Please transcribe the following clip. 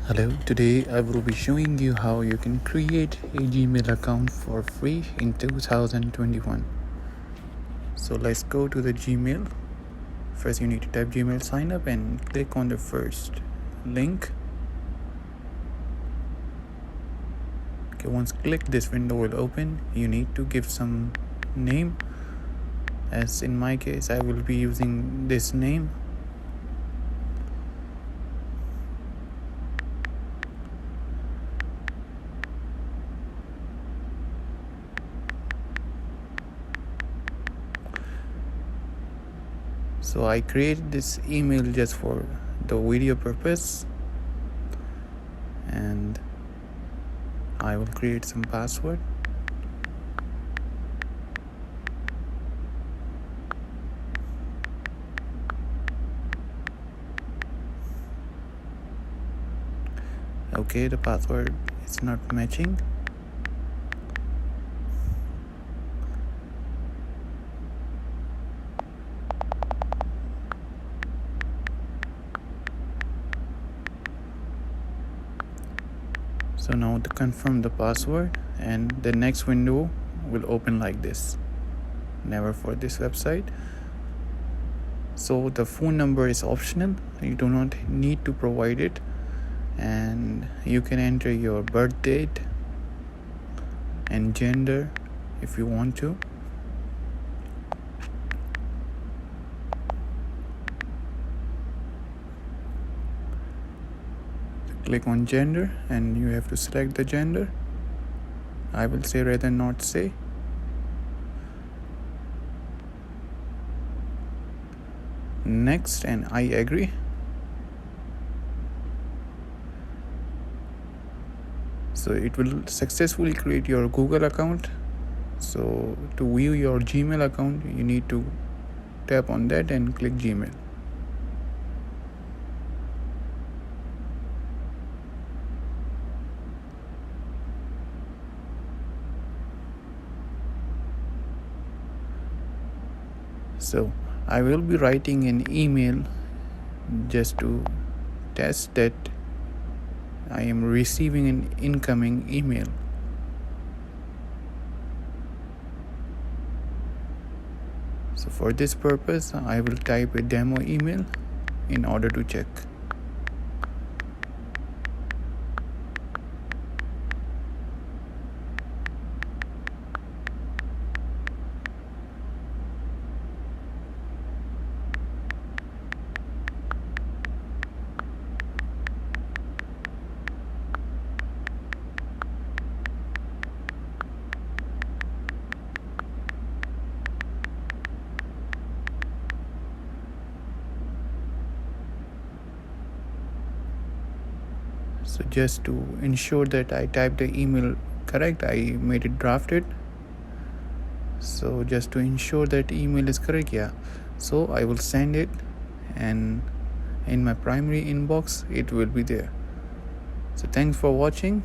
Hello, today I will be showing you how you can create a Gmail account for free in 2021. So let's go to the Gmail. First you need to type Gmail sign up and click on the first link. Okay, once click, this window will open. You need to give some name. As in my case, I will be using this name. So I created this email just for the video purpose, and I will create some password. Okay, the password is not matching. So now to confirm the password, and the next window will open like this. Never for this website. So the phone number is optional. You do not need to provide it, and you can enter your birth date and gender if you want to. Click on gender and you have to select the gender. I will say rather not say. Next, and I agree. So it will successfully create your Google account. So to view your Gmail account, you need to tap on that and click Gmail. So I will be writing an email just to test that I am receiving an incoming email. So for this purpose, I will type a demo email in order to check. So just to ensure that I typed the email correct, I made it drafted. So just to ensure that email is correct, so I will send it, and in my primary inbox it will be there. So thanks for watching.